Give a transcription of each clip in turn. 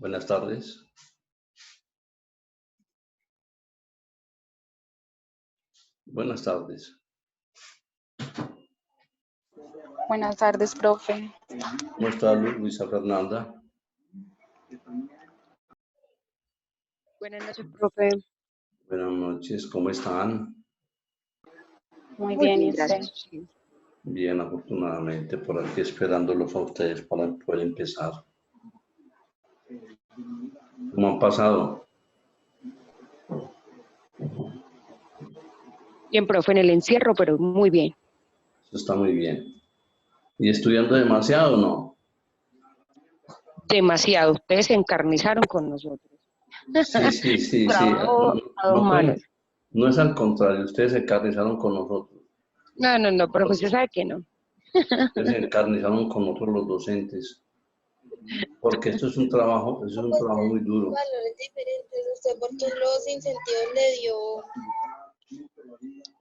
Buenas tardes. Buenas tardes. Buenas tardes, profe. ¿Cómo está Luisa Fernanda? Buenas noches, profe. Buenas noches, ¿cómo están? Muy bien, ¿y usted? Gracias. Bien, afortunadamente, por aquí esperándolos a ustedes para poder empezar. ¿Cómo han pasado? Bien, profe, en el encierro, pero muy bien. Eso está muy bien. ¿Y estudiando demasiado o no? Demasiado. Ustedes se encarnizaron con nosotros. Sí. Trabajo a dos manos. No es al contrario, ustedes se encarnizaron con nosotros. No, profe, usted sabe que no. Ustedes se encarnizaron con nosotros los docentes. Porque esto es un trabajo muy duro. Valores diferentes. ¿Usted por qué los incentivos le dio?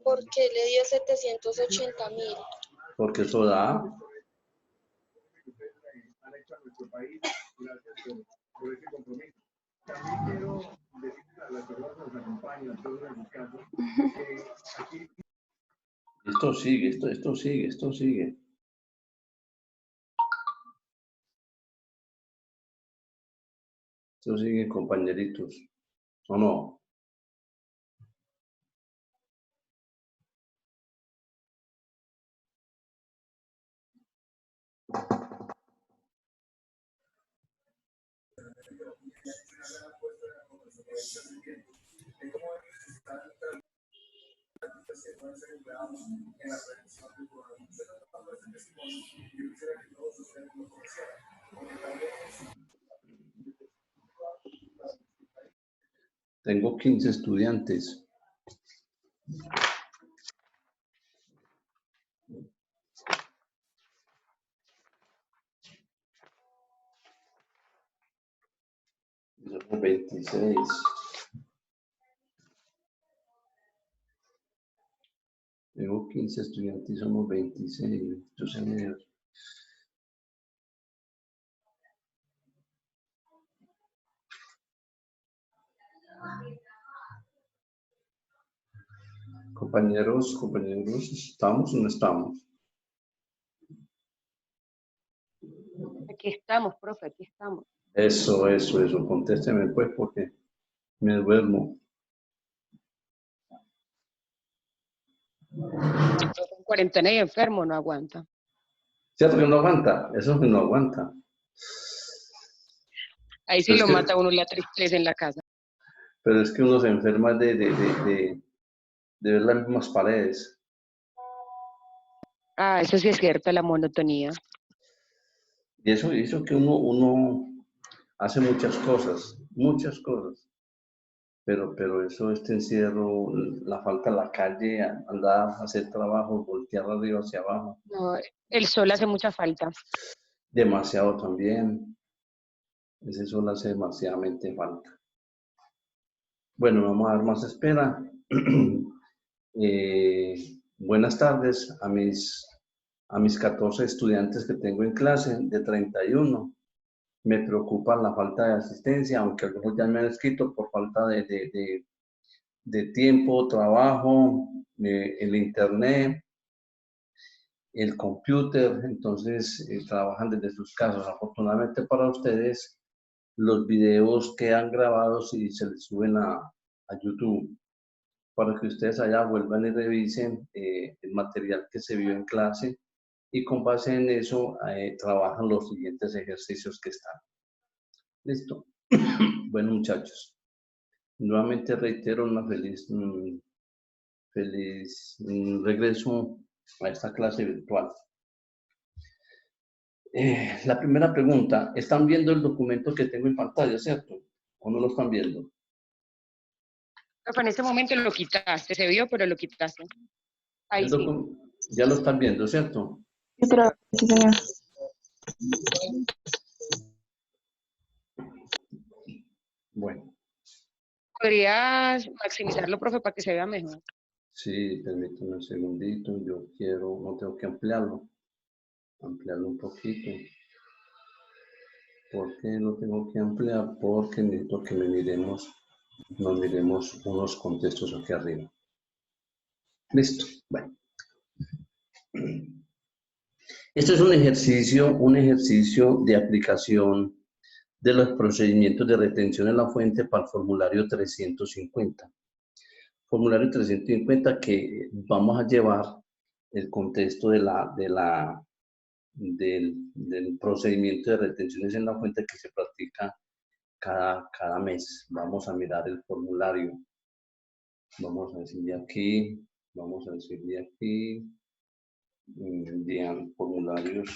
¿Por qué le dio 780.000? Porque eso da. Esto sigue. Esto sigue, compañeritos. ¿O no? Tengo 15 estudiantes. Somos 26. Tengo 15 estudiantes y somos 26. Entonces, compañeros, ¿estamos o no estamos? Aquí estamos, profe, aquí estamos. Eso. Contésteme pues porque me duermo. En cuarentena y enfermo, no aguanta. ¿Cierto que no aguanta? Eso que no aguanta. Ahí sí Es lo que- mata uno la tristeza en la casa. Pero es que uno se enferma de ver las mismas paredes. Ah, eso sí es cierto, la monotonía. Y eso que uno hace muchas cosas. Pero eso, este encierro, la falta de la calle, andar a hacer trabajo, voltear arriba hacia abajo, No, el sol hace mucha falta. demasiado también. Ese sol hace demasiadamente falta. Bueno, vamos a dar más espera. Buenas tardes a mis 14 estudiantes que tengo en clase, de 31. Me preocupa la falta de asistencia, aunque algunos ya me han escrito por falta de tiempo, trabajo, el internet, el computer, entonces trabajan desde sus casas. Afortunadamente para ustedes, los videos quedan grabados y se les suben a YouTube para que ustedes allá vuelvan y revisen el material que se vio en clase y con base en eso trabajan los siguientes ejercicios que están. Listo. Bueno, muchachos, nuevamente reitero una feliz regreso a esta clase virtual. La primera pregunta, ¿están viendo el documento que tengo en pantalla, cierto? ¿O no lo están viendo? Profe, en este momento lo quitaste, se vio, pero lo quitaste. Ahí sí. Ya lo están viendo, ¿cierto? Sí, profe, sí, señor. Bueno, ¿Podrías maximizarlo, profe, para que se vea mejor? sí, permítame un segundito, no tengo que ampliarlo un poquito. ¿Por qué lo tengo que ampliar? Porque necesito que nos miremos unos contextos aquí arriba. Listo. Bueno. Esto es un ejercicio de aplicación de los procedimientos de retención en la fuente para el formulario 350. Formulario 350 que vamos a llevar el contexto del procedimiento de retenciones en la fuente que se practica cada mes. Vamos a mirar el formulario. Vamos a decir de aquí, DIAN, formularios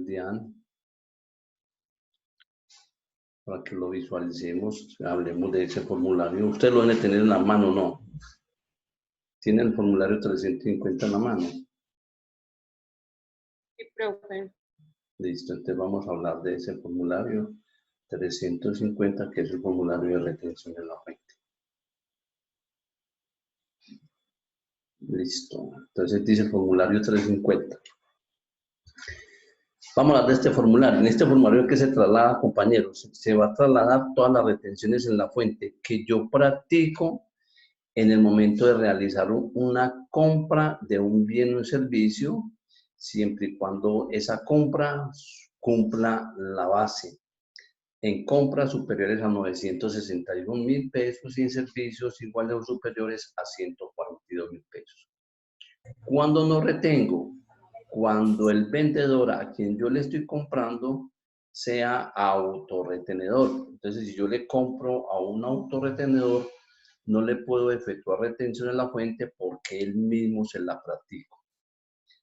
DIAN, para que lo visualicemos, hablemos de ese formulario. Usted lo debe tener en la mano, ¿no? ¿Tiene el formulario 350 en la mano? Sí, profe. Listo, entonces vamos a hablar de ese formulario 350, que es el formulario de retención en la fuente. Listo, entonces dice el formulario 350. Vamos a hablar de este formulario. En este formulario que se traslada, compañeros, se va a trasladar todas las retenciones en la fuente que yo practico en el momento de realizar una compra de un bien o un servicio, siempre y cuando esa compra cumpla la base. En compras superiores a 961.000 pesos y en servicios iguales o superiores a 142.000 pesos. ¿Cuándo no retengo? Cuando el vendedor a quien yo le estoy comprando sea autorretenedor. Entonces, si yo le compro a un autorretenedor, no le puedo efectuar retención en la fuente porque él mismo se la practica.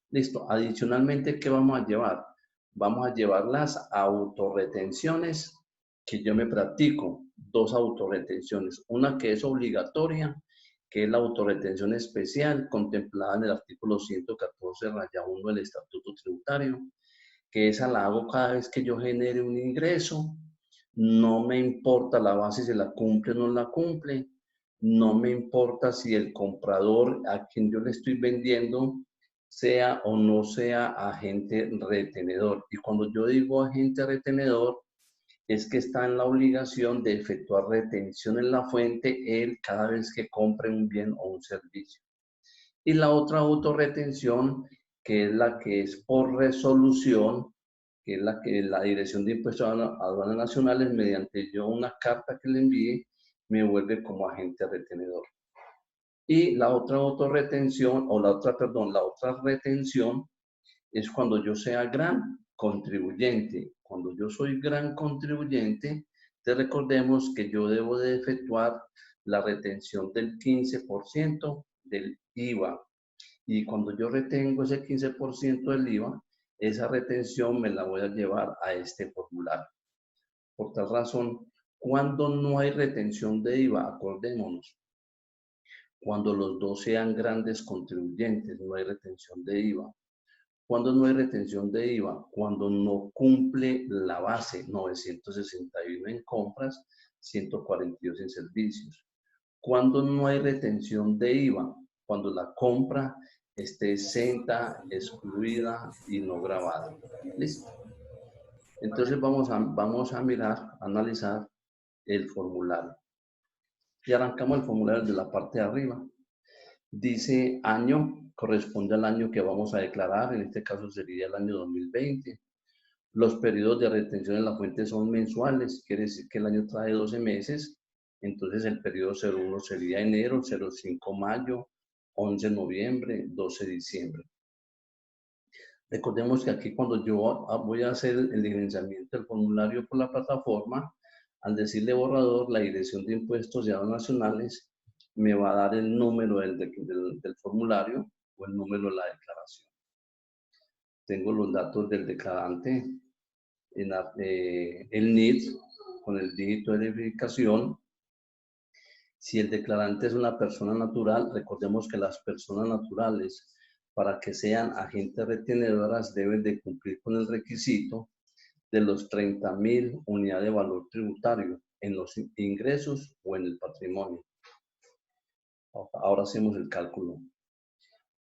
Listo. Adicionalmente, ¿qué vamos a llevar? Vamos a llevar las autorretenciones que yo me practico. Dos autorretenciones. Una que es obligatoria, que es la autorretención especial contemplada en el artículo 114-1 del Estatuto Tributario, que esa la hago cada vez que yo genere un ingreso. No me importa la base si la cumple o no la cumple. No me importa si el comprador a quien yo le estoy vendiendo sea o no sea agente retenedor. Y cuando yo digo agente retenedor, es que está en la obligación de efectuar retención en la fuente él cada vez que compre un bien o un servicio. Y la otra autorretención, que es la que es por resolución, que es la que la Dirección de Impuestos a Aduanas Nacionales, mediante yo una carta que le envíe, me vuelve como agente retenedor. Y la otra autorretención, la otra retención es cuando yo sea gran contribuyente. Cuando yo soy gran contribuyente, te recordemos que yo debo de efectuar la retención del 15% del IVA. Y cuando yo retengo ese 15% del IVA, esa retención me la voy a llevar a este formulario. Por tal razón, cuando no hay retención de IVA, acordémonos, cuando los dos sean grandes contribuyentes, no hay retención de IVA. Cuando no hay retención de IVA, cuando no cumple la base 961 en compras, 142 en servicios. Cuando no hay retención de IVA, cuando la compra esté exenta, excluida y no grabada. ¿Listo? Entonces vamos a mirar, analizar el formulario. Y arrancamos el formulario de la parte de arriba. Dice año, corresponde al año que vamos a declarar, en este caso sería el año 2020. Los periodos de retención en la fuente son mensuales, quiere decir que el año trae 12 meses, entonces el periodo 01 sería enero, 05 mayo, 11 noviembre, 12 diciembre. Recordemos que aquí cuando yo voy a hacer el diligenciamiento del formulario por la plataforma, al decirle borrador, la Dirección de Impuestos y Aduanas Nacionales me va a dar el número del formulario o el número de la declaración. Tengo los datos del declarante, el NID con el dígito de verificación. Si el declarante es una persona natural, recordemos que las personas naturales, para que sean agentes retenedoras, deben de cumplir con el requisito de los 30.000 unidades de valor tributario en los ingresos o en el patrimonio. Ahora hacemos el cálculo.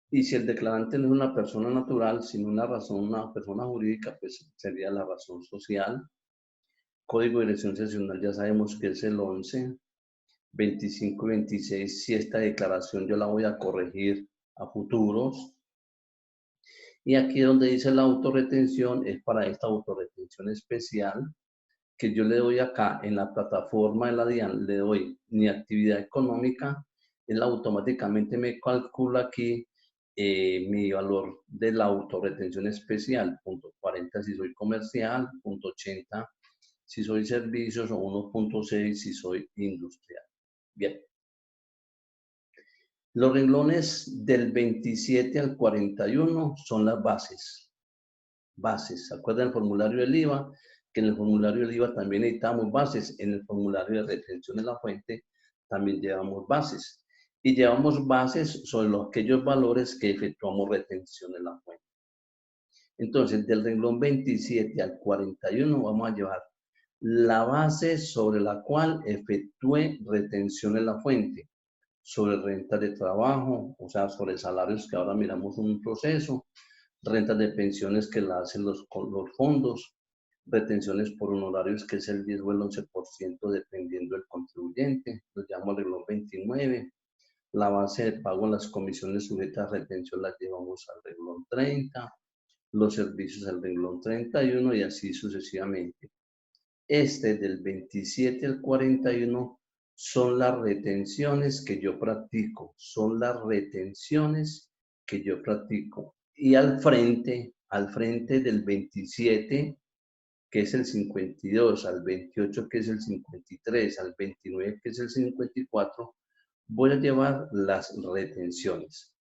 Y si el declarante no es una persona natural, sino una persona jurídica, pues sería la razón social. Código de dirección seccional ya sabemos que es el 11, 25 y 26. Si esta declaración yo la voy a corregir a futuros. Y aquí donde dice la autorretención es para esta autorretención especial que yo le doy acá en la plataforma de la DIAN, le doy mi actividad económica, él automáticamente me calcula aquí mi valor de la autorretención especial, punto 40 si soy comercial, punto 80 si soy servicios o 1.6 si soy industrial. Bien. Los renglones del 27 al 41 son las bases. Bases. ¿Se acuerdan del formulario del IVA? Que en el formulario del IVA también necesitamos bases. En el formulario de retención de la fuente también llevamos bases. Y llevamos bases sobre aquellos valores que efectuamos retención en la fuente. Entonces, del renglón 27 al 41 vamos a llevar la base sobre la cual efectúe retención en la fuente, sobre renta de trabajo, o sea, sobre salarios que ahora miramos un proceso, rentas de pensiones que la hacen los fondos, retenciones por honorarios que es el 10 o el 11% dependiendo del contribuyente, lo llamo el renglón 29, la base de pago en las comisiones sujetas a retención las llevamos al renglón 30, los servicios al renglón 31 y así sucesivamente. Este del 27 al 41 son las retenciones que yo practico, son las retenciones que yo practico. Y al frente del 27, que es el 52, al 28, que es el 53, al 29, que es el 54, voy a llevar las retenciones.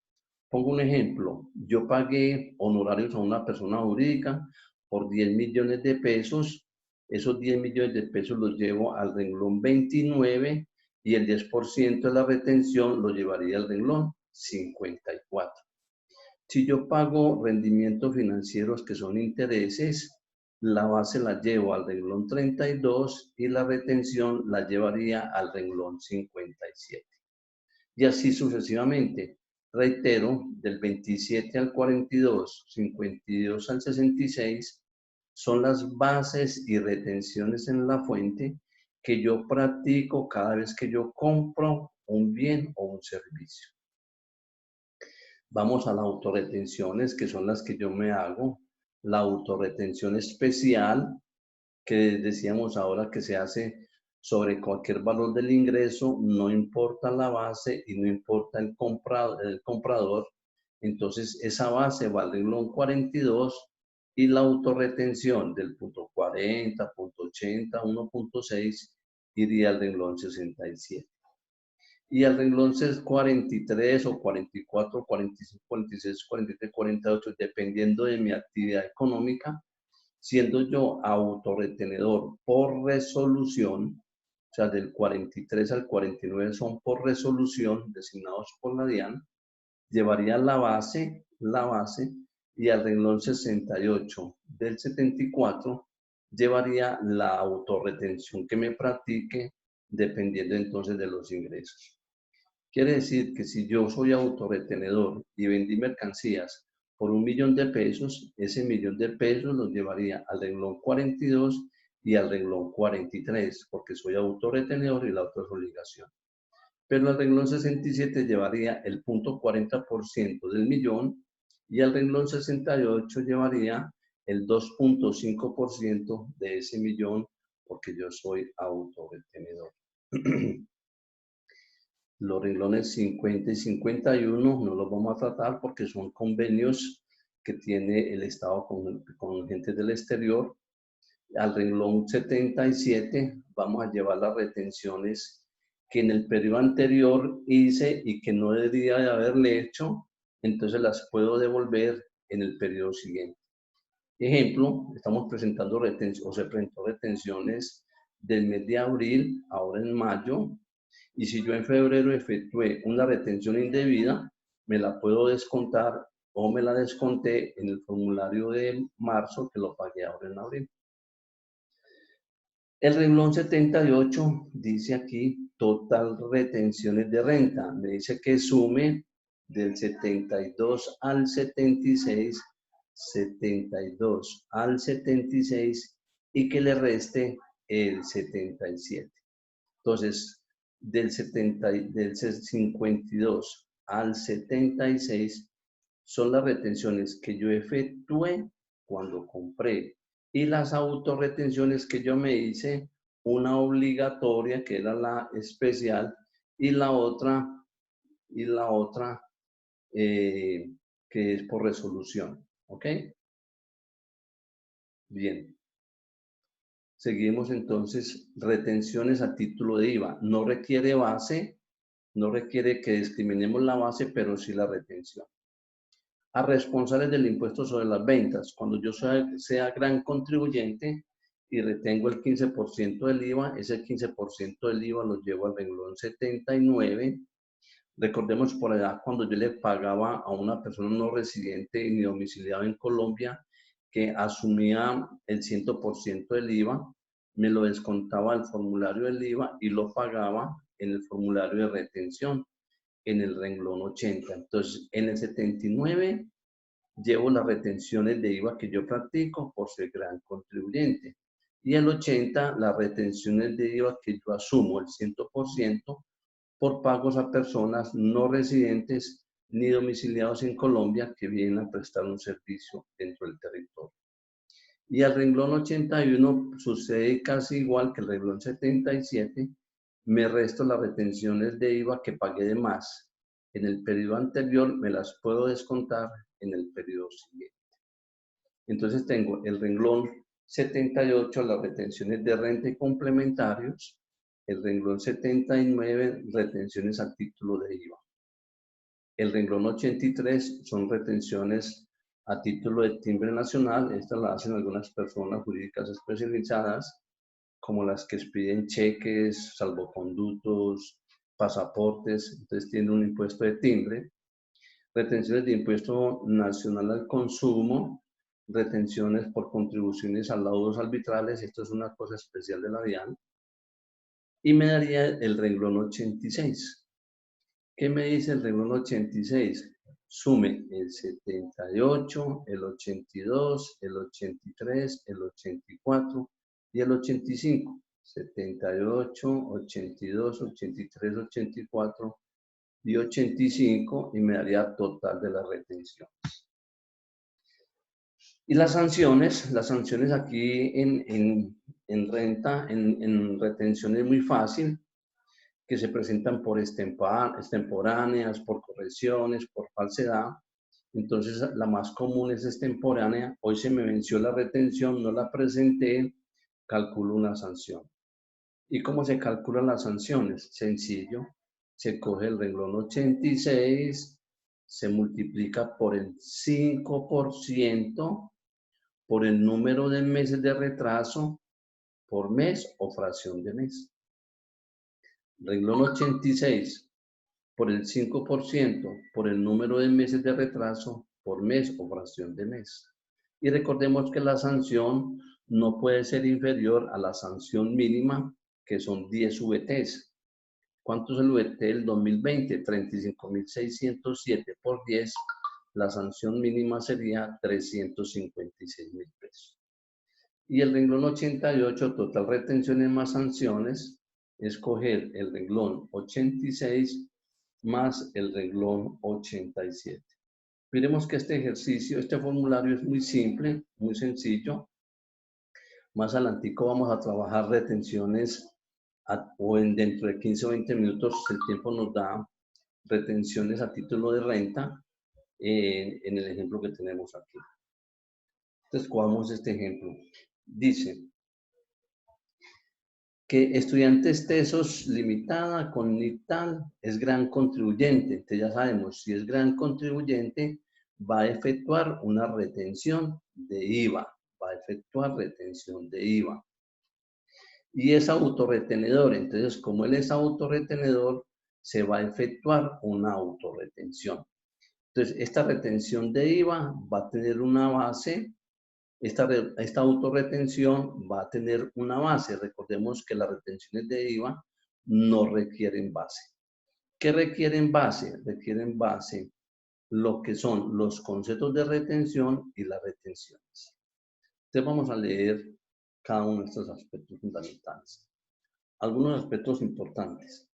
Pongo un ejemplo, yo pagué honorarios a una persona jurídica por 10 millones de pesos, esos 10 millones de pesos los llevo al renglón 29 y el 10% de la retención lo llevaría al renglón 54. Si yo pago rendimientos financieros que son intereses, la base la llevo al renglón 32 y la retención la llevaría al renglón 57. Y así sucesivamente. Reitero, del 27 al 42, 52 al 66, son las bases y retenciones en la fuente que yo practico cada vez que yo compro un bien o un servicio. Vamos a las autorretenciones, que son las que yo me hago. La autorretención especial, que decíamos ahora que se hace sobre cualquier valor del ingreso, no importa la base y no importa el comprador. Entonces, esa base va al renglón 42 y la autorretención del punto 40, punto 80, 1.6 iría al renglón 67. Y al renglón 43 o 44, 45, 46, 47, 48, dependiendo de mi actividad económica, siendo yo autorretenedor por resolución, o sea, del 43 al 49 son por resolución, designados por la DIAN, llevaría la base, y al renglón 68 del 74 llevaría la autorretención que me practique, dependiendo entonces de los ingresos. Quiere decir que si yo soy autorretenedor y vendí mercancías por 1 millón de pesos, ese 1 millón de pesos los llevaría al renglón 42 y al renglón 43, porque soy autorretenedor y la otra es obligación. Pero al renglón 67 llevaría el punto 40% del millón y al renglón 68 llevaría el 2.5% de ese millón, porque yo soy autorretenedor. Los renglones 50 y 51 no los vamos a tratar porque son convenios que tiene el Estado con gente del exterior. Al renglón 77 vamos a llevar las retenciones que en el periodo anterior hice y que no debería de haberle hecho, entonces las puedo devolver en el periodo siguiente. Ejemplo, estamos presentando retenciones, o se presentó retenciones del mes de abril, ahora en mayo, y si yo en febrero efectué una retención indebida, me la puedo descontar o me la desconté en el formulario de marzo que lo pagué ahora en abril. El renglón 78 dice aquí total retenciones de renta. Me dice que sume del 72 al 76, 72 al 76 y que le reste el 77. Entonces, del 52 al 76 son las retenciones que yo efectué cuando compré y las autorretenciones que yo me hice, una obligatoria que era la especial y la otra que es por resolución. ¿Ok? Bien. Seguimos entonces, retenciones a título de IVA. No requiere base, no requiere que discriminemos la base, pero sí la retención. A responsables del impuesto sobre las ventas. Cuando yo sea gran contribuyente y retengo el 15% del IVA, ese 15% del IVA lo llevo al renglón 79. Recordemos por allá cuando yo le pagaba a una persona no residente ni domiciliada en Colombia que asumía el 100% del IVA, me lo descontaba el formulario del IVA y lo pagaba en el formulario de retención en el renglón 80. Entonces, en el 79 llevo las retenciones de IVA que yo practico por ser gran contribuyente. Y el 80, las retenciones de IVA que yo asumo el 100% por pagos a personas no residentes ni domiciliados en Colombia que vienen a prestar un servicio dentro del territorio. Y al renglón 81 sucede casi igual que el renglón 77, me resto las retenciones de IVA que pagué de más en el periodo anterior, me las puedo descontar en el periodo siguiente. Entonces tengo el renglón 78, las retenciones de renta y complementarios, el renglón 79, retenciones a título de IVA. El renglón 83 son retenciones a título de timbre nacional. Estas las hacen algunas personas jurídicas especializadas, como las que expiden cheques, salvoconductos, pasaportes. Entonces tienen un impuesto de timbre. Retenciones de impuesto nacional al consumo, retenciones por contribuciones a laudos arbitrales. Esto es una cosa especial de la DIAN. Y me daría el renglón 86. ¿Qué me dice el renglón 86? Sume el 78, el 82, el 83, el 84 y el 85. 78, 82, 83, 84 y 85 y me daría total de las retenciones. Y las sanciones aquí en renta, en retención es muy fácil, que se presentan por extemporáneas, por correcciones, por falsedad. Entonces, la más común es extemporánea. Hoy se me venció la retención, no la presenté, calculo una sanción. ¿Y cómo se calculan las sanciones? Sencillo. Se coge el renglón 86, se multiplica por el 5% por el número de meses de retraso por mes o fracción de mes. Renglón 86 por el 5% por el número de meses de retraso por mes o fracción de mes. Y recordemos que la sanción no puede ser inferior a la sanción mínima, que son 10 VTs. ¿Cuánto es el VT del 2020? 35.607 por 10. La sanción mínima sería 356.000 pesos. Y el renglón 88, total retenciones más sanciones, escoger el renglón 86 más el renglón 87. Miremos que este ejercicio, este formulario es muy simple, muy sencillo. Más adelantico vamos a trabajar retenciones dentro de 15 o 20 minutos, el tiempo nos da, retenciones a título de renta en el ejemplo que tenemos aquí. Entonces, cojamos este ejemplo. Dice que Estudiantes Tesos Limitada con NITAL es gran contribuyente. Entonces ya sabemos, si es gran contribuyente, va a efectuar una retención de IVA. Va a efectuar retención de IVA. Y es autorretenedor. Entonces, como él es autorretenedor, se va a efectuar una autorretención. Entonces, esta retención de IVA va a tener una base. Esta autorretención va a tener una base. Recordemos que las retenciones de IVA no requieren base. ¿Qué requieren base? Requieren base lo que son los conceptos de retención y las retenciones. Entonces vamos a leer cada uno de estos aspectos fundamentales. Algunos aspectos importantes.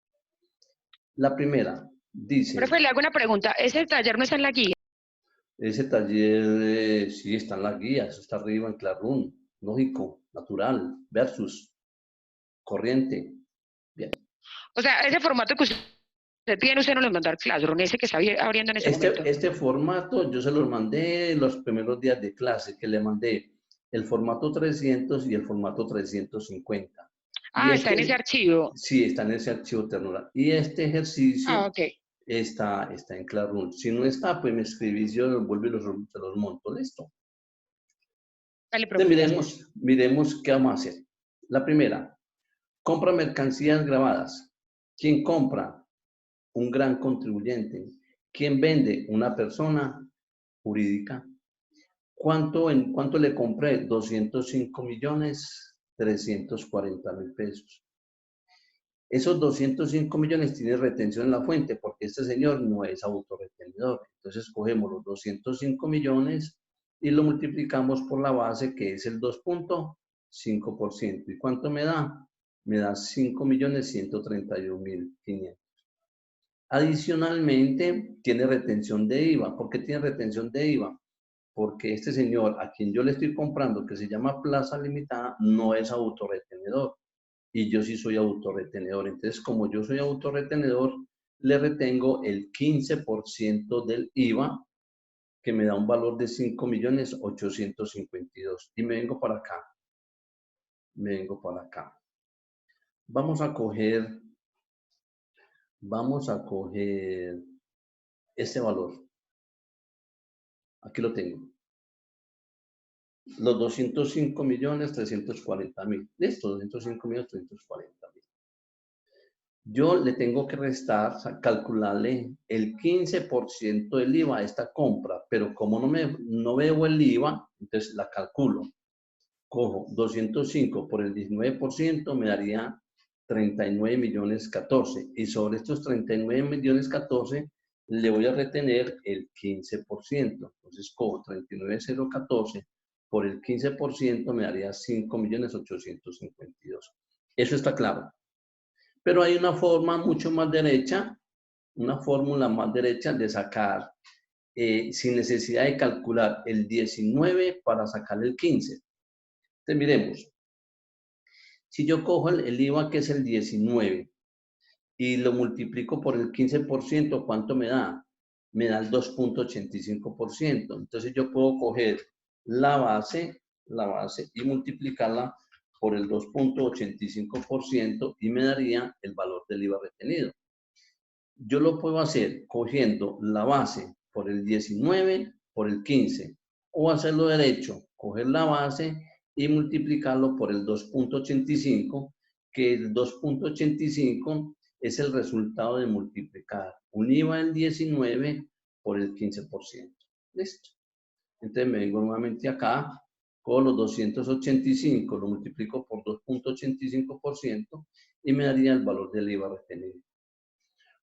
La primera dice... Profe, le hago una pregunta. ¿Ese taller no está en la guía? Ese taller sí está en la guía, eso está arriba en Classroom, lógico, natural, versus, corriente. Bien. O sea, ese formato que usted tiene, usted no lo mandó al Classroom, ese que está abriendo en ese momento. Este formato yo se los mandé los primeros días de clase, que le mandé el formato 300 y el formato 350. Ah, está en ese archivo. Sí, está en ese archivo Ternura. Y este ejercicio okay. está en Classroom. Si no está, pues me escribís, yo los vuelvo y se los monto. Listo. Dale, profe, entonces, miremos qué vamos a hacer. La primera, compra mercancías grabadas. ¿Quién compra? Un gran contribuyente. ¿Quién vende? Una persona jurídica. ¿Cuánto le compré? 205.340.000 pesos. Esos 205 millones tienen retención en la fuente porque este señor no es autorretenedor. Entonces cogemos los 205 millones y lo multiplicamos por la base que es el 2.5%. ¿Y cuánto me da? Me da 5.131.500. Adicionalmente, tiene retención de IVA. ¿Por qué tiene retención de IVA? Porque este señor a quien yo le estoy comprando, que se llama Plaza Limitada, no es autorretenedor. Y yo sí soy autorretenedor. Entonces, como yo soy autorretenedor, le retengo el 15% del IVA, que me da un valor de 5.852.000. Y me vengo para acá. Vamos a coger este valor. Aquí lo tengo. Los 205.340.000. Listo, 205.340.000. Yo le tengo que restar, o sea, calcularle el 15% del IVA a esta compra, pero como no veo el IVA, entonces la calculo. Cojo 205 por el 19%, me daría 39.014.000. Y sobre estos 39.014.000 le voy a retener el 15%. Entonces cojo 39.014 por el 15%, me daría 5.852.000. Eso está claro. Pero hay una forma mucho más derecha, una fórmula más derecha de sacar, sin necesidad de calcular el 19 para sacar el 15. Entonces miremos, si yo cojo el IVA que es el 19 y lo multiplico por el 15%, ¿cuánto me da? Me da el 2.85%. Entonces yo puedo coger la base y multiplicarla por el 2.85% y me daría el valor del IVA retenido. Yo lo puedo hacer cogiendo la base por el 19 por el 15 o hacerlo derecho, coger la base y multiplicarlo por el 2.85, que el 2.85 es el resultado de multiplicar un IVA del 19 por el 15%. Listo. Entonces me vengo nuevamente acá, con los 285, lo multiplico por 2.85% y me daría el valor del IVA retenido.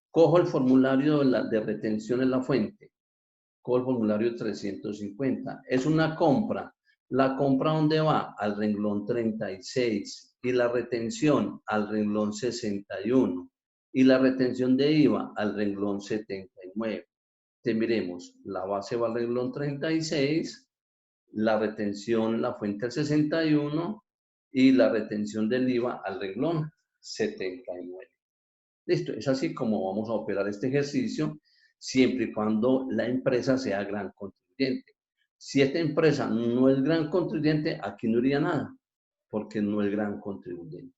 Cojo el formulario de retención en la fuente. Cojo el formulario 350. Es una compra. ¿La compra dónde va? Al renglón 36. Y la retención al renglón 61. Y la retención de IVA al renglón 79. Te miremos, la base va al renglón 36, la retención en la fuente al 61 y la retención del IVA al renglón 79. Listo, es así como vamos a operar este ejercicio, siempre y cuando la empresa sea gran contribuyente. Si esta empresa no es gran contribuyente, aquí no iría nada, porque no es gran contribuyente.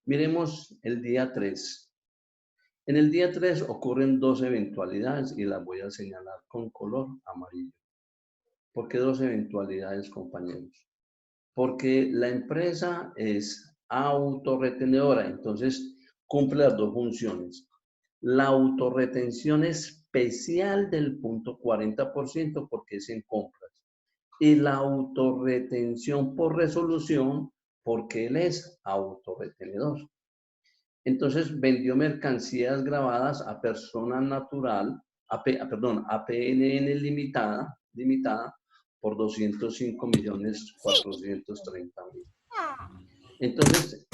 Miremos el día 3. En el día 3 ocurren dos eventualidades y las voy a señalar con color amarillo. ¿Por qué dos eventualidades, compañeros? Porque la empresa es autorretenedora, entonces cumple las dos funciones. La autorretención especial del 0.40% porque es en compras. Y la autorretención por resolución porque él es autorretenedor. Entonces vendió mercancías grabadas a persona natural APNN limitada por 205.430.000. Entonces,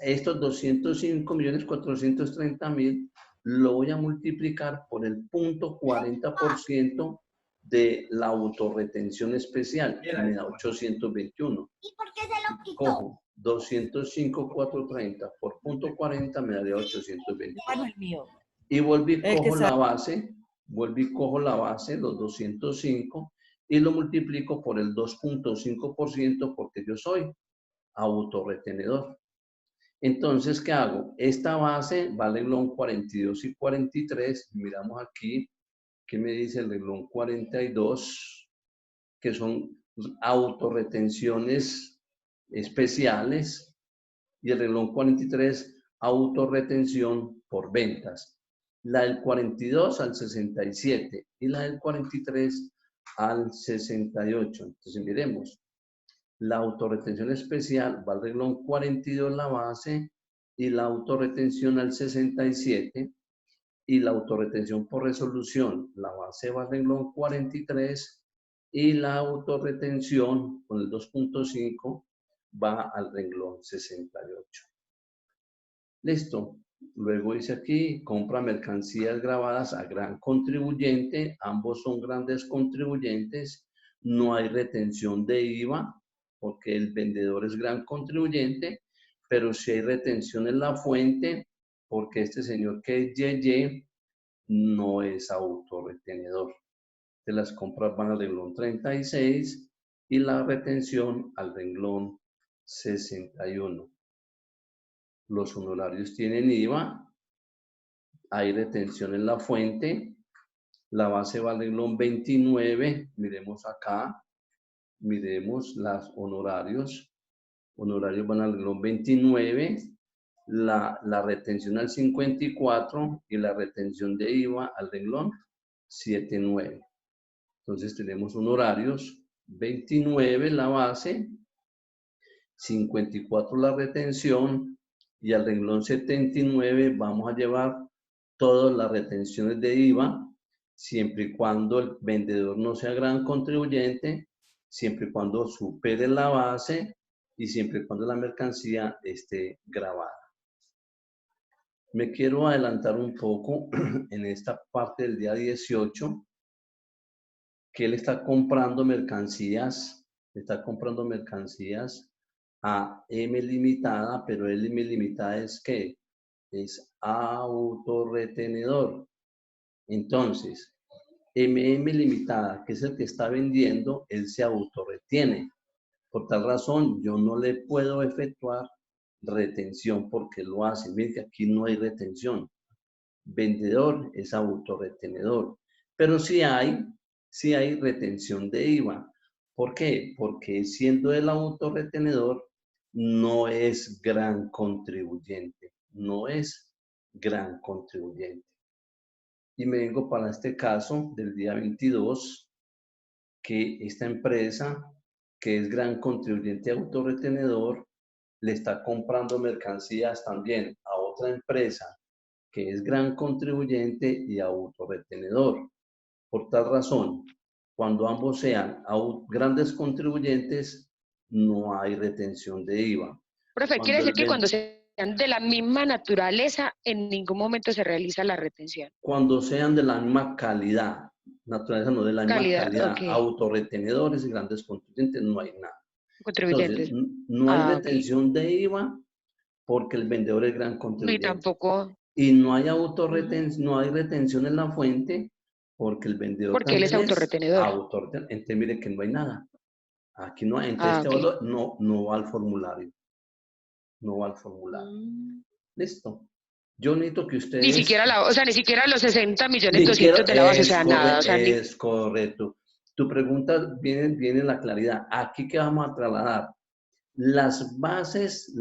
estos 205.430.000 lo voy a multiplicar por el 0.40% de la autorretención especial, que me da 821. ¿Y por qué se lo quitó? Cojo 205.430 por 0.40 me daría 821. Bueno, el mío. Y volví y cojo la base, los 205, y lo multiplico por el 2.5% porque yo soy autorretenedor. Entonces, ¿qué hago? Esta base va al renglón 42 y 43. Miramos aquí, ¿qué me dice el renglón 42? Que son autorretenciones especiales. Y el renglón 43, autorretención por ventas. La del 42 al 67 y la del 43 al 68. Entonces, miremos. La autorretención especial va al renglón 42 la base y la autorretención al 67 y la autorretención por resolución, la base va al renglón 43 y la autorretención con el 2.5 va al renglón 68. Listo. Luego dice aquí, compra mercancías grabadas a gran contribuyente, ambos son grandes contribuyentes, no hay retención de IVA, porque el vendedor es gran contribuyente, pero sí hay retención en la fuente, porque este señor que es YY no es autorretenedor. De las compras van al renglón 36 y la retención al renglón 61. Los honorarios tienen IVA, hay retención en la fuente, la base va al renglón 29, miremos acá, miremos los honorarios van al renglón 29, la retención al 54 y la retención de IVA al renglón 79. Entonces tenemos honorarios 29 la base, 54 la retención y al renglón 79 vamos a llevar todas las retenciones de IVA, siempre y cuando el vendedor no sea gran contribuyente, siempre y cuando supere la base y siempre y cuando la mercancía esté grabada. Me quiero adelantar un poco en esta parte del día 18, que él está comprando mercancías, a M limitada, pero M limitada es ¿qué? Es autorretenedor. Entonces, MM limitada, que es el que está vendiendo, él se autorretiene. Por tal razón, yo no le puedo efectuar retención porque lo hace. Miren que aquí no hay retención. Vendedor es autorretenedor. Pero sí hay retención de IVA. ¿Por qué? Porque siendo el autorretenedor, no es gran contribuyente. No es gran contribuyente. Y me vengo para este caso del día 22, que esta empresa, que es gran contribuyente autorretenedor, le está comprando mercancías también a otra empresa que es gran contribuyente y autorretenedor. Por tal razón, cuando ambos sean grandes contribuyentes, no hay retención de IVA. Profe, quiere decir que cuando sean de la misma naturaleza, en ningún momento se realiza la retención. Cuando sean de la misma calidad, naturaleza no de la misma calidad, okay. Autorretenedores y grandes contribuyentes, no hay nada. Contribuyentes. Entonces, no hay retención de IVA porque el vendedor es gran contribuyente. Ni tampoco. Y no hay no hay retención en la fuente porque el vendedor porque él es autorretenedor. Entonces, mire que no hay nada. Aquí no hay. Entonces, este valor no va al formulario. No va al formulario. Listo. Yo necesito que ustedes... Ni siquiera ni siquiera los 60.200.000 de la base, o sea, nada. O sea, es correcto. Tu pregunta viene en la claridad. Aquí que vamos a trasladar las bases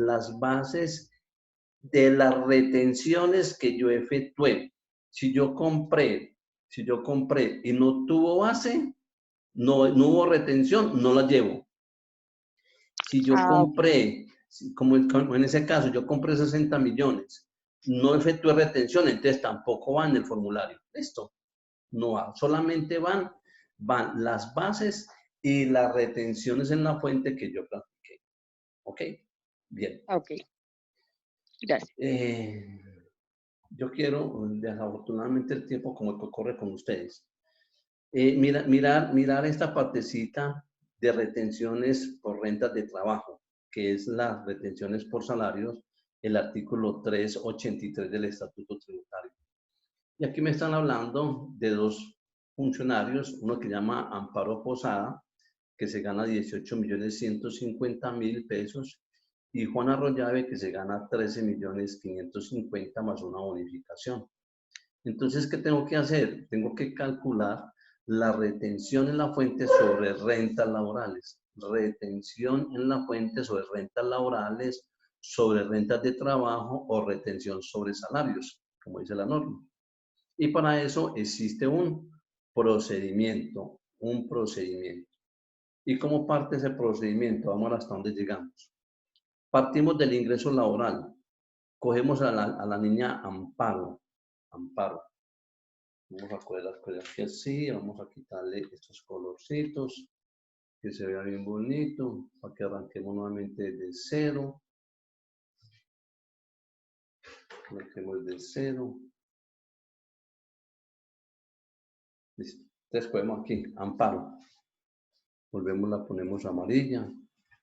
de las retenciones que yo efectué. Si yo compré y no tuvo base, no hubo retención, no la llevo. Si yo compré, como en ese caso, yo compré 60 millones, no efectué retención, entonces tampoco va en el formulario. ¿Listo? no va. Solamente van las bases y las retenciones en la fuente que yo planifiqué. ¿Ok? Bien. Ok, gracias. Yo quiero, desafortunadamente el tiempo como que corre con ustedes. Mirar esta partecita de retenciones por rentas de trabajo, que es las retenciones por salarios, el artículo 383 del Estatuto Tributario. Y aquí me están hablando de dos funcionarios, uno que se llama Amparo Posada, que se gana 18.150.000 pesos, y Juan Arroyave, que se gana 13.550.000 más una bonificación. Entonces, ¿qué tengo que hacer? Tengo que calcular la retención en la fuente sobre rentas laborales. Retención en la fuente sobre rentas laborales, sobre rentas de trabajo o retención sobre salarios, como dice la norma. Y para eso existe un procedimiento. Y como parte de ese procedimiento, vamos hasta donde llegamos. Partimos del ingreso laboral. Cogemos a la niña Amparo. Vamos a coger las cosas que así, vamos a quitarle estos colorcitos, que se vea bien bonito, para que arranquemos nuevamente de cero. Arranquemos de cero. Listo. Entonces cogemos aquí, Amparo. Volvemos, la ponemos amarilla.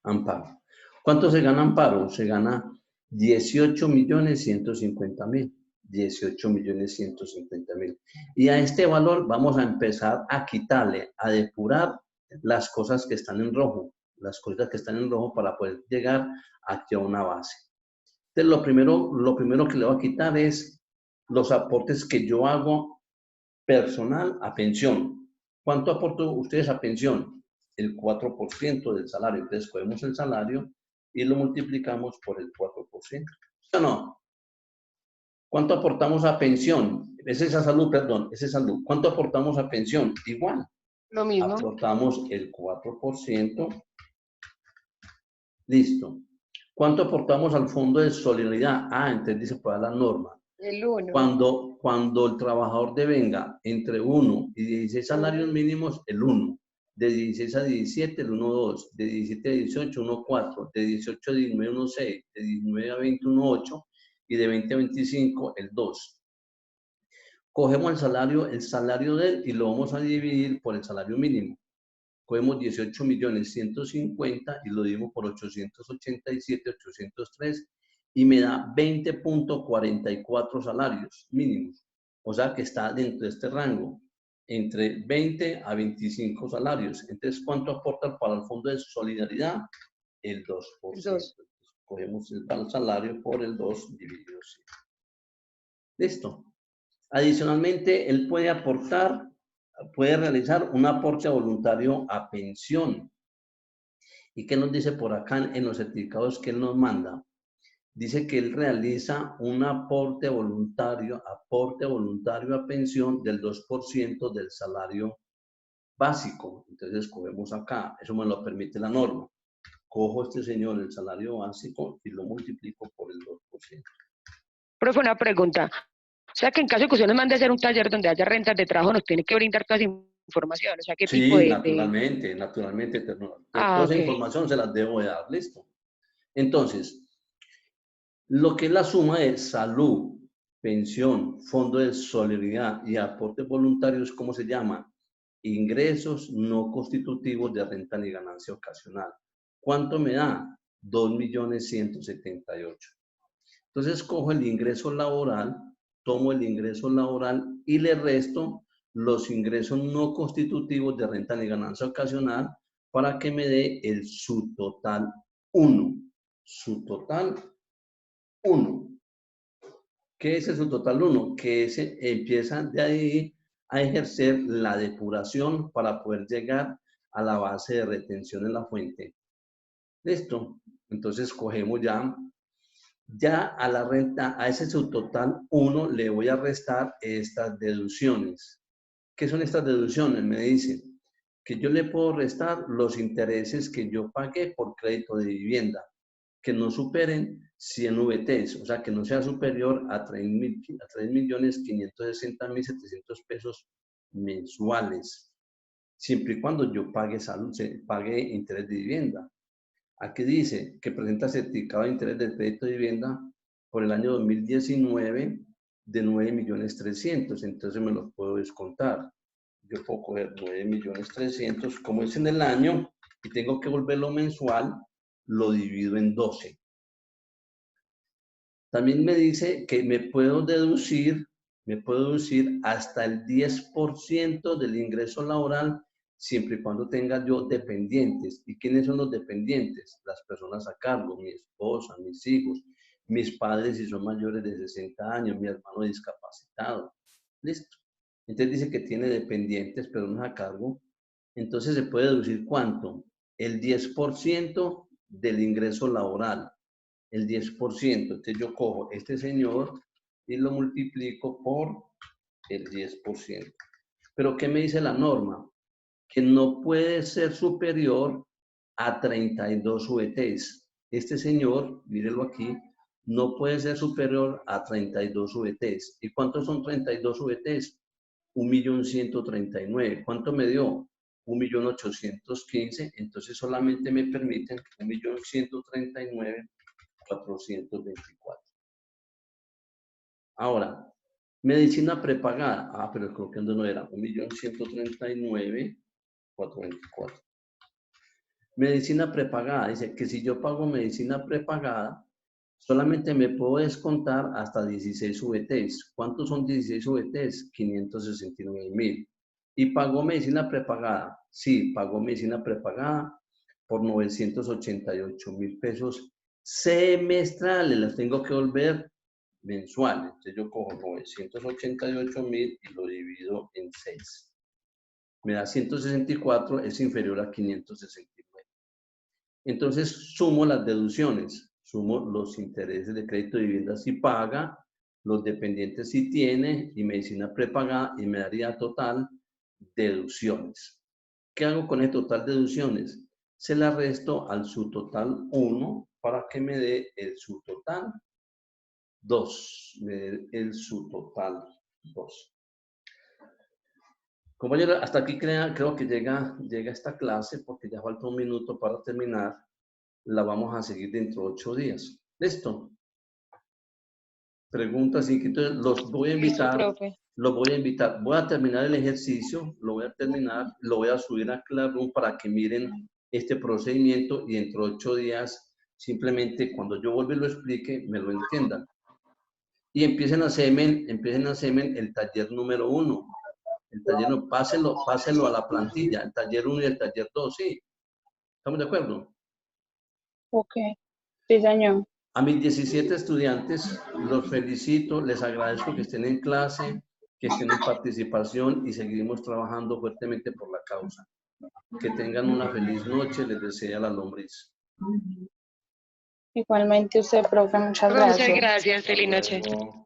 Amparo. ¿Cuánto se gana Amparo? Se gana 18.150.000. 18.150.000. Y a este valor vamos a empezar a quitarle, a depurar las cosas que están en rojo. Las cosas que están en rojo para poder llegar aquí a una base. Entonces, lo primero que le voy a quitar es los aportes que yo hago personal a pensión. ¿Cuánto aporto ustedes a pensión? El 4% del salario. Entonces, cogemos el salario y lo multiplicamos por el 4%. ¿Sí o no? ¿Cuánto aportamos a pensión? Esa es salud, perdón, esa es salud. ¿Cuánto aportamos a pensión? Igual. Lo mismo. Aportamos el 4%. Listo. ¿Cuánto aportamos al fondo de solidaridad? Ah, entonces dice por la norma. El 1. Cuando el trabajador devenga entre 1 y 16 salarios mínimos, el 1. De 16 a 17, el 1,2. De 17 a 18, 1,4. De 18 a 19, 1,6. De 19 a 20, 1,8. Y de 20 a 25, el 2. Cogemos el salario de él y lo vamos a dividir por el salario mínimo. Cogemos 18.150.000 y lo dividimos por 887.803 y me da 20.44 salarios mínimos. O sea que está dentro de este rango, entre 20 a 25 salarios. Entonces, ¿cuánto aporta para el Fondo de Solidaridad? El 2%. Cogemos el salario por el 2 dividido 100. Listo. Adicionalmente, él puede realizar un aporte voluntario a pensión. ¿Y qué nos dice por acá en los certificados que él nos manda? Dice que él realiza un aporte voluntario a pensión del 2% del salario básico. Entonces, cogemos acá, eso me lo permite la norma. Cojo este señor el salario básico y lo multiplico por el 2%. Profe, una pregunta. O sea que en caso de que usted nos mande a hacer un taller donde haya rentas de trabajo, nos tiene que brindar toda esa información. O sea, ¿qué tipo de...? Naturalmente. Toda esa información se las debo de dar, listo. Entonces, lo que es la suma de salud, pensión, fondo de solidaridad y aportes voluntarios, ¿cómo se llama? Ingresos no constitutivos de renta ni ganancia ocasional. ¿Cuánto me da? 2.178.000. Entonces, cojo el ingreso laboral, tomo el ingreso laboral y le resto los ingresos no constitutivos de renta ni ganancia ocasional para que me dé el subtotal 1. Subtotal 1. ¿Qué es el subtotal 1? Que empieza de ahí a ejercer la depuración para poder llegar a la base de retención en la fuente. ¿Listo? Entonces, cogemos ya a la renta, a ese subtotal 1 le voy a restar estas deducciones. ¿Qué son estas deducciones? Me dicen que yo le puedo restar los intereses que yo pagué por crédito de vivienda, que no superen 100 VTs, o sea, que no sea superior a 3.560.700 pesos mensuales, siempre y cuando yo pague pague interés de vivienda. Aquí dice que presenta certificado de interés del crédito de vivienda por el año 2019 de 9.300.000, entonces me los puedo descontar. Yo puedo coger 9.300.000, como es en el año, y tengo que volverlo mensual, lo divido en 12. También me dice que me puedo deducir hasta el 10% del ingreso laboral, siempre y cuando tenga yo dependientes. ¿Y quiénes son los dependientes? Las personas a cargo, mi esposa, mis hijos, mis padres si son mayores de 60 años, mi hermano discapacitado. Listo. Entonces dice que tiene dependientes, pero no es a cargo. Entonces se puede deducir ¿cuánto? El 10% del ingreso laboral. El 10%. Entonces yo cojo este señor y lo multiplico por el 10%. Pero ¿qué me dice la norma? Que no puede ser superior a 32 VTs. Este señor, mírelo aquí, no puede ser superior a 32 VTs. ¿Y cuántos son 32 VTs? 1.139.000. ¿Cuánto me dio? 1.815.000. Entonces solamente me permiten 1.139.424. Ahora, medicina prepagada. Ah, pero creo que no era. 1.139.424. Medicina prepagada. Dice que si yo pago medicina prepagada, solamente me puedo descontar hasta 16 VTs. ¿Cuántos son 16 VTs? 569.000. ¿Y pagó medicina prepagada? Sí, pagó medicina prepagada por 988.000 pesos semestrales. Las tengo que volver mensuales. Entonces yo cojo 988.000 y lo divido en 6. Me da 164, es inferior a 569. Entonces sumo las deducciones, sumo los intereses de crédito de vivienda si paga, los dependientes si tiene y medicina prepagada y me daría total deducciones. ¿Qué hago con el total deducciones? Se la resto al subtotal 1 para que me dé el subtotal 2. Me dé el subtotal 2. Compañero, hasta aquí creo que llega esta clase porque ya falta un minuto para terminar. La vamos a seguir dentro de 8 días. ¿Listo? Preguntas, inquietudes. Los voy a invitar. profe. Los voy a invitar. Voy a terminar el ejercicio. Lo voy a terminar. Lo voy a subir a Classroom para que miren este procedimiento y dentro de 8 días, simplemente cuando yo vuelva y lo explique, me lo entiendan. Y empiecen a hacerme el taller número 1. El taller, no, pásenlo a la plantilla. El taller 1 y el taller 2, ¿sí? ¿Estamos de acuerdo? Ok. Sí, señor. A mis 17 estudiantes los felicito, les agradezco que estén en clase, que estén en participación y seguimos trabajando fuertemente por la causa. Que tengan una feliz noche, les desea la lombriz. Igualmente usted, profe, muchas Muchas gracias. gracias, feliz noche. Luego.